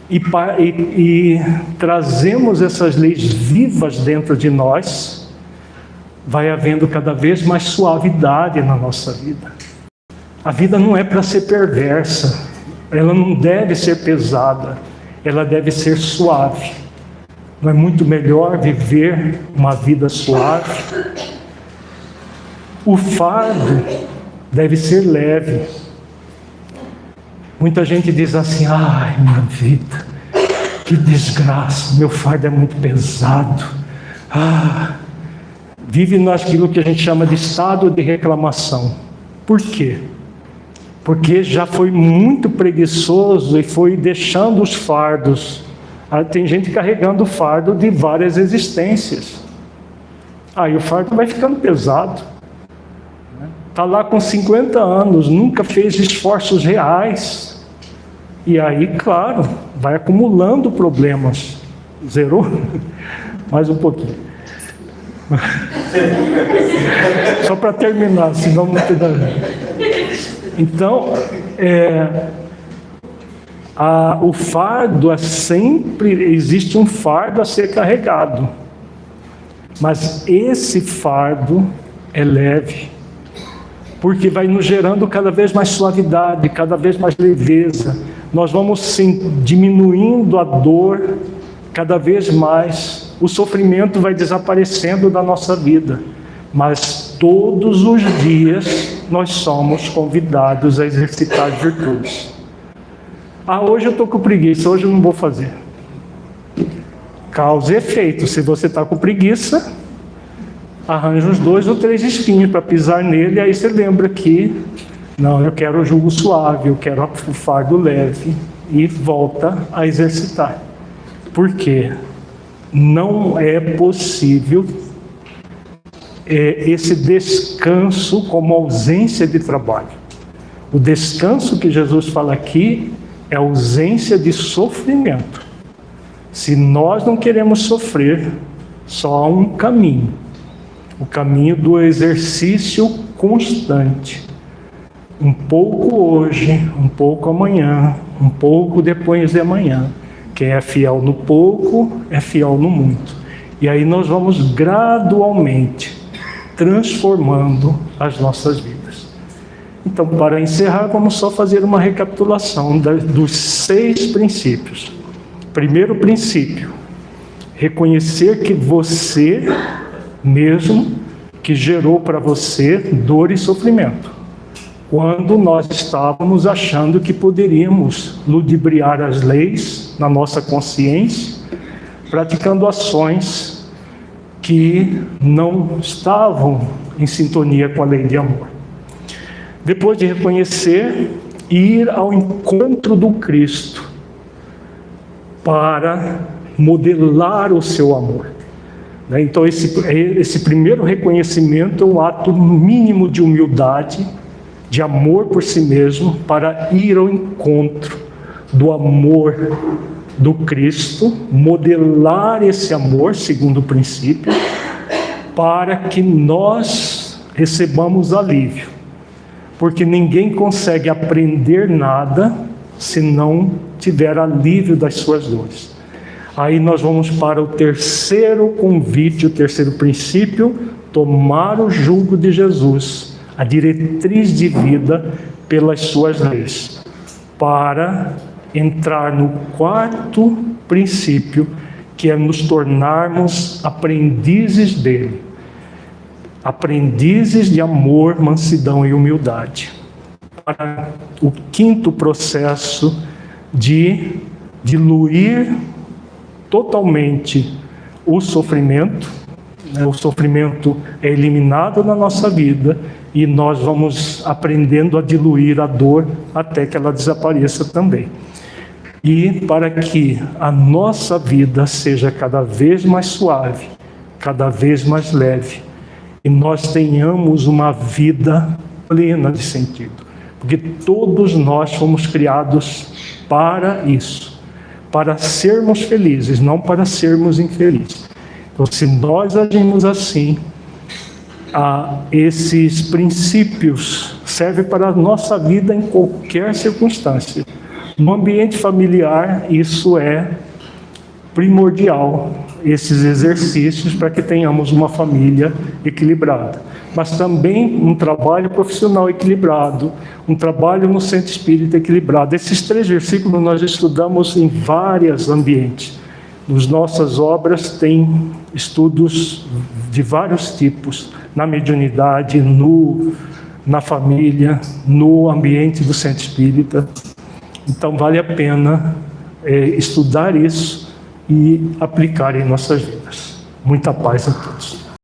Speaker 1: e trazemos essas leis vivas dentro de nós, vai havendo cada vez mais suavidade na nossa vida. A vida não é para ser perversa, ela não deve ser pesada, ela deve ser suave. Não é muito melhor viver uma vida suave? O fardo deve ser leve. Muita gente diz assim: ai, minha vida, que desgraça, meu fardo é muito pesado. Vive naquilo que a gente chama de estado de reclamação. Por quê? Porque já foi muito preguiçoso e foi deixando os fardos. Tem gente carregando o fardo de várias existências. Aí o fardo vai ficando pesado. Está lá com 50 anos, nunca fez esforços reais. E aí, claro, vai acumulando problemas. Zerou? Mais um pouquinho. Só para terminar, senão não tem nada. Então, o fardo sempre existe um fardo a ser carregado. Mas esse fardo é leve, porque vai nos gerando cada vez mais suavidade, cada vez mais leveza. Nós vamos diminuindo a dor cada vez mais. O sofrimento vai desaparecendo da nossa vida. Mas todos os dias nós somos convidados a exercitar virtudes. Hoje eu estou com preguiça, hoje eu não vou fazer. Causa e efeito. Se você está com preguiça, arranja uns 2 ou 3 espinhos para pisar nele, aí você lembra que, não, eu quero o jugo suave, eu quero o fardo leve, e volta a exercitar. Por quê? Não é possível esse descanso como ausência de trabalho. O descanso que Jesus fala aqui é ausência de sofrimento. Se nós não queremos sofrer, só há um caminho. O caminho do exercício constante. Um pouco hoje, um pouco amanhã, um pouco depois de amanhã. Quem é fiel no pouco, é fiel no muito. E aí nós vamos gradualmente transformando as nossas vidas. Então, para encerrar, vamos só fazer uma recapitulação dos 6 princípios. Primeiro princípio: reconhecer que você mesmo que gerou para você dor e sofrimento. Quando nós estávamos achando que poderíamos ludibriar as leis na nossa consciência, praticando ações que não estavam em sintonia com a lei de amor. Depois de reconhecer, ir ao encontro do Cristo para modelar o seu amor. Então esse primeiro reconhecimento é um ato mínimo de humildade, de amor por si mesmo, para ir ao encontro do amor do Cristo, modelar esse amor segundo o princípio, para que nós recebamos alívio. Porque ninguém consegue aprender nada se não tiver alívio das suas dores. Aí nós vamos para o terceiro convite, o terceiro princípio: tomar o jugo de Jesus, a diretriz de vida pelas suas leis, para entrar no quarto princípio, que é nos tornarmos aprendizes dele, aprendizes de amor, mansidão e humildade. Para o quinto processo de diluir totalmente o sofrimento. O sofrimento é eliminado na nossa vida e nós vamos aprendendo a diluir a dor até que ela desapareça também. E para que a nossa vida seja cada vez mais suave, cada vez mais leve, e nós tenhamos uma vida plena de sentido. Porque todos nós fomos criados para isso, para sermos felizes, não para sermos infelizes. Então, se nós agimos assim, esses princípios servem para a nossa vida em qualquer circunstância. No ambiente familiar, isso é primordial, esses exercícios, para que tenhamos uma família equilibrada. Mas também um trabalho profissional equilibrado, um trabalho no centro espírita equilibrado. Esses 3 versículos nós estudamos em vários ambientes. Nas nossas obras tem estudos de vários tipos, na mediunidade, na família, no ambiente do centro espírita. Então vale a pena estudar isso e aplicar em nossas vidas. Muita paz a todos.